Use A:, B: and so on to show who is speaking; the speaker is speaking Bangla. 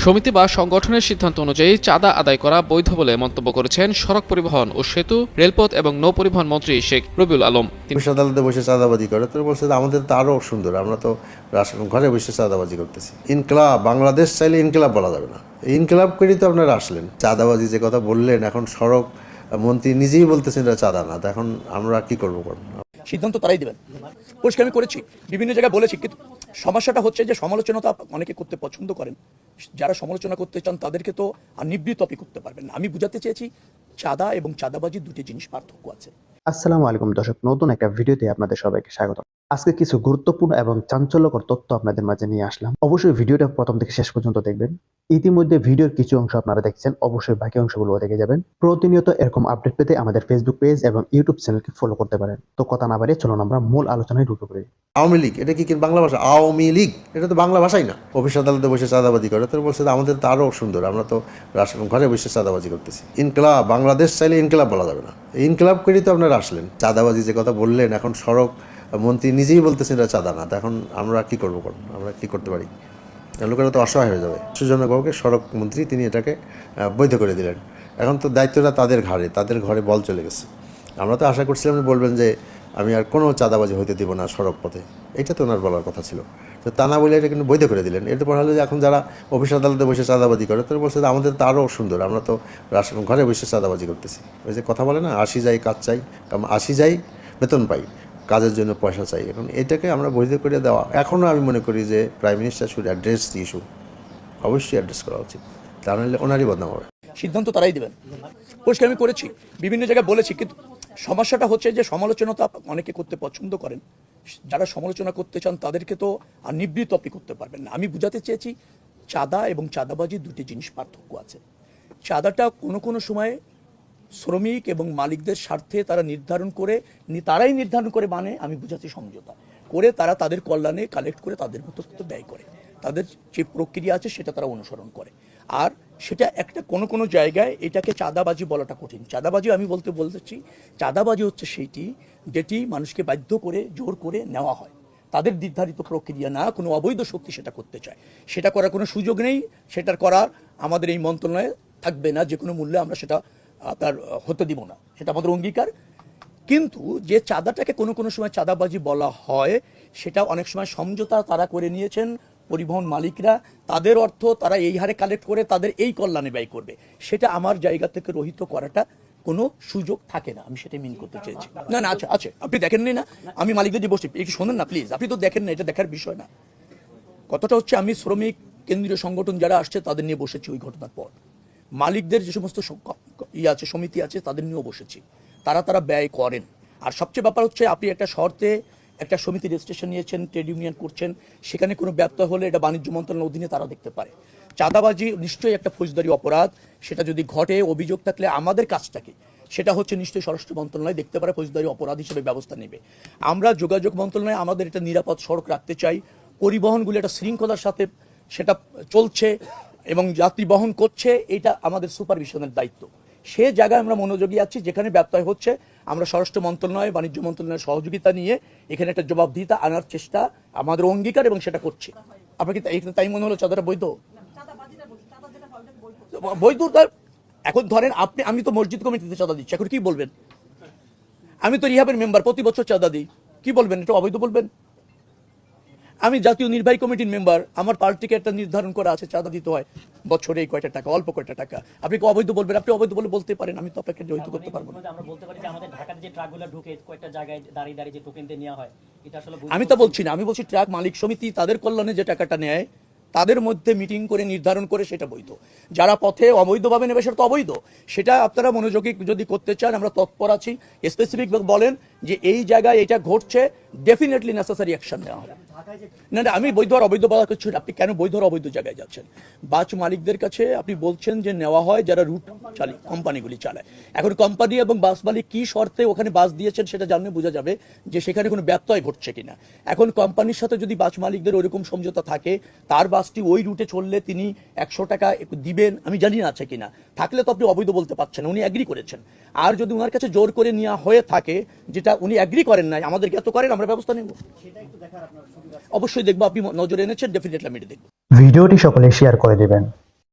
A: সমিতি বা সংগঠনের সিদ্ধান্ত অনুযায়ী চাঁদা আদায় করা বৈধ বলে মন্তব্য করেছেন সড়ক পরিবহন ও সেতু, রেলপথ এবং নৌ পরিবহন মন্ত্রী শেখ রবিউল আলম।
B: আদালতে বসে চাঁদাবাজি করে তো বলছে আমাদের তো আরও সুন্দর, আমরা তো ঘরে বসে চাঁদাবাজি করতেছি। ইনকলাব বাংলাদেশ চাইলে ইনকলাব বলা যাবে না, ইনকলাব করেই তো আপনারা আসলেন। চাঁদাবাজি যে কথা বললেন, এখন সড়ক মন্ত্রী নিজেই বলতেছেন এটা চাঁদা না, এখন আমরা কি করবো?
C: সিদ্ধান্ত তারাই দেবেন। পরিষ্কার আমি করেছি, বিভিন্ন জায়গায় বলেছি, কিন্তু সমস্যাটা হচ্ছে যে সমালোচনা তো অনেকে করতে পছন্দ করেন। যারা সমালোচনা করতে চান তাদেরকে তো আর নিবৃত্ত আপনি করতে পারবেন না। আমি বুঝাতে চেয়েছি চাঁদা এবং চাঁদাবাজি দুটি জিনিস পার্থক্য আছে।
D: আসসালামু আলাইকুম দর্শক, নতুন একটা ভিডিওতে আপনাদের সবাইকে স্বাগত। আজকে কিছু গুরুত্বপূর্ণ এবং চাঞ্চল্যকর তথ্য আপনাদের মাঝে নিয়ে আসলাম। অবশ্যই ভিডিওটা প্রথম থেকে শেষ পর্যন্ত দেখবেন। ইতিমধ্যে ভিডিওর কিছু অংশ আপনারা দেখছেন, অবশ্যই বাকি অংশগুলো দেখে যাবেন। প্রতিনিয়ত এরকম আপডেট পেতে আমাদের ফেসবুক পেজ এবং ইউটিউব চ্যানেলকে ফলো করতে পারেন। তো কথা না বাড়িয়ে চলুন আমরা মূল আলোচনায় ঢুকে পড়ি।
B: আওয়ামী লীগ এটা কি বাংলা ভাষা? আওয়ামী লীগ এটা তো বাংলা ভাষাই না। অফিস আদালতে বসে চাঁদাবাজি করে তো বলছে আমাদের তো আরও সুন্দর, আমরা তো ঘরে বসে চাঁদাবাজি করতেছি। ইনকলাব বাংলাদেশ চাইলে ইনকলাব বলা যাবে না, ইনকলাব করেই তো আপনারা আসলেন। চাঁদাবাজি যে কথা বললেন, এখন সড়ক মন্ত্রী নিজেই বলতেছেন এটা চাঁদা না, এখন আমরা কি করবো? আমরা কি করতে পারি? লোকেরা তো অসহায় হয়ে যাবে। সুজনবাবুকে সড়ক মন্ত্রী তিনি এটাকে বৈধ করে দিলেন। এখন তো দায়িত্বটা তাদের ঘাড়ে, তাদের ঘরে বল চলে গেছে। আমরা তো আশা করছিলাম বলবেন যে আমি আর কোনো চাঁদাবাজি হইতে দিব না সড়ক পথে, এটা তো ওনার বলার কথা ছিল। তো তা না বলে এটা কিন্তু বৈধ করে দিলেন। এরপর হলো যে এখন যারা অফিস আদালতে বসে চাঁদাবাজি করে তারা বলছে আমাদের তো আরও সুন্দর, আমরা তো ঘরে বসে চাঁদাবাজি করতেছি। ওই যে কথা বলে না, আসি যাই কাজ চাই, আসি যাই বেতন পাই, কাজের জন্য পয়সা চাই। এখন এটাকে আমরা বৈধ করে দেওয়া, এখনও আমি মনে করি যে prime minister should address the issue, অবশ্যই অ্যাড্রেস করা উচিত, তা নাহলে ওনারই বদনাম হবে।
C: সিদ্ধান্ত তারাই দেবেন। পরিষ্কার আমি করেছি, বিভিন্ন জায়গায় বলেছি, কিন্তু সমস্যাটা হচ্ছে যে সমালোচনা তো অনেকে করতে পছন্দ করেন। যারা সমালোচনা করতে চান তাদেরকে তো আর নিবৃত্ত আপনি করতে পারবেন না। আমি বুঝাতে চেয়েছি চাঁদা এবং চাঁদাবাজি দুটি জিনিস পার্থক্য আছে। চাঁদাটা কোনো সময় শ্রমিক এবং মালিকদের স্বার্থে তারাই নির্ধারণ করে, মানে আমি বুঝাচ্ছি সমঝোতা করে তারা তাদের কল্যাণে কালেক্ট করে তাদের মতো ব্যয় করে, তাদের যে প্রক্রিয়া আছে সেটা তারা অনুসরণ করে। আর সেটা একটা কোনো জায়গায় এটাকে চাঁদাবাজি বলাটা কঠিন। চাঁদাবাজি আমি বলতেছি চাঁদাবাজি হচ্ছে সেইটি যেটি মানুষকে বাধ্য করে জোর করে নেওয়া হয়, তাদের নির্ধারিত প্রক্রিয়া না, কোনো অবৈধ শক্তি সেটা করতে চায়, সেটা করার কোনো সুযোগ নেই। সেটার করার আমাদের এই মন্ত্রণালয়ে থাকবে না, যে কোনো মূল্যে আমরা সেটা তার হতে দিব না, সেটা আমাদের অঙ্গীকার। কিন্তু যে চাঁদাটাকে কোনো সময় চাঁদাবাজি বলা হয়, সেটা অনেক সময় সমঝোতা তারা করে নিয়েছেন পরিবহন মালিকরা, তাদের অর্থ তারা এই হারে কালেক্ট করে তাদের এই কল্যাণে ব্যয় করবে, সেটা আমার জায়গা থেকে রহিত করাটা কোনো সুযোগ থাকে না। আমি সেটা মিন করতে চেয়েছি। না আছে আপনি দেখেননি না, আমি মালিকদের দিয়ে বসছি, একটু শোনেন না প্লিজ, আপনি তো দেখেন না, এটা দেখার বিষয় না। কথাটা হচ্ছে আমি শ্রমিক কেন্দ্রীয় সংগঠন যারা আসছে তাদের নিয়ে বসেছি ওই ঘটনার পর, মালিকদের যে সমস্ত আছে সমিতি আছে তাদের নিয়েও বসেছি, তারা ব্যয় করেন। আর সবচেয়ে ব্যাপার হচ্ছে আপনি একটা শর্তে একটা সমিতি রেজিস্ট্রেশন নিয়েছেন, ট্রেড ইউনিয়ন করছেন, সেখানে কোনো ব্যত্যয় হলে এটা বাণিজ্য মন্ত্রণালয়ের অধীনে তারা দেখতে পারে। চাঁদাবাজি নিশ্চয়ই একটা ফৌজদারি অপরাধ, সেটা যদি ঘটে অভিযোগ থাকলে আমাদের কাজটাকে সেটা হচ্ছে নিশ্চয়ই স্বরাষ্ট্র মন্ত্রণালয় দেখতে পারে, ফৌজদারি অপরাধ হিসেবে ব্যবস্থা নেবে। আমরা যোগাযোগ মন্ত্রণালয় আমাদের এটা নিরাপদ সড়ক রাখতে চাই, পরিবহনগুলো একটা শৃঙ্খলার সাথে সেটা চলছে এবং যাত্রী বহন করছে, এটা আমাদের সুপারভিশনের দায়িত্ব। সে জায়গায় আমরা মনোযোগী আছি, যেখানে ব্যত্যয় হচ্ছে আমরা স্বরাষ্ট্র মন্ত্রণালয় বাণিজ্য মন্ত্রণালয়ের সহযোগিতা নিয়ে এখানে একটা জবাবদিহিতা আনার চেষ্টা আমাদের অঙ্গীকার, এবং সেটা করছে। আপনাকে তাই মনে হলো চাঁদাটা বৈধ? বৈধ এখন ধরেন আমি তো মসজিদ কমিটিতে চাঁদা দিচ্ছি, এখন কি বলবেন? আমি তো রিহাবের মেম্বার, প্রতি বছর চাঁদা দিই, কি বলবেন? এটা অবৈধ বলবেন? আমি জাতীয় নির্বাহী কমিটির মেম্বার, আমার পার্টিকে একটা নির্ধারণ করা আছে চাঁদা দিতে হয় বছরে এই কয়টা টাকা, অল্প কয়টা টাকা, আপনি কি অবৈধ বলবেন? আপনি অবৈধ বলে বলতে পারেন, আমি তো আপনাকে জড়িত করতে পারবো না।
E: আমরা বলতে পারি যে আমাদের ঢাকার যে ট্রাকগুলো ঢুকে কয়েকটা জায়গায় দাঁড়িয়ে যে টোকেন দিয়ে নেওয়া হয়, এটা আসলে
C: আমি তো বলছি না, আমি বলছি ট্রাক মালিক সমিতি তাদের কল্যাণে যে টাকাটা নেয় তাদের মধ্যে মিটিং করে নির্ধারণ করে সেটা বৈধ। যারা পথে অবৈধভাবে নেবে সেটা তো অবৈধ। সেটা আপনারা মনোযোগী যদি করতে চান আমরা তৎপর আছি, স্পেসিফিক বলেন যে এই জায়গায় এটা ঘটছে, ডেফিনেটলি নেসেসারি অ্যাকশন নেওয়া হবে। না আমি বৈধ আর অবৈধ বলা কিছু, আপনি কেন বৈধ আর অবৈধ জায়গায় যাচ্ছেন? বাস মালিকদের কাছে আপনি বলছেন যে নেওয়া হয় যারা রুট কোম্পানিগুলি চালায়। এখন কোম্পানি এবং বাস মালিক কি শর্তে ওখানে বাস দিয়েছেন সেটা জানলে বোঝা যাবে যে সেখানে কোনো ব্যত্যয় ঘটছে কিনা। এখন কোম্পানির সাথে যদি বাস মালিকদের ওইরকম সমঝোতা থাকে, তার বাসটি ওই রুটে চললে তিনি 100 টাকা দিবেন, আমি জানি না আছে কিনা, থাকলে তো আপনি অবৈধ বলতে পারছেন, উনি অ্যাগ্রি করেছেন। আর যদি ওনার কাছে জোর করে নেওয়া হয়ে থাকে, যেটা উনি অ্যাগ্রি করেন নাই, আমাদেরকে এত করেন, আমরা ব্যবস্থা নেব, অবশ্যই দেখবো। আপনি নজরে এনেছেন, ডেফিনেটলি আমি দেখবো।
D: ভিডিওটি সকলে শেয়ার করে দিবেন।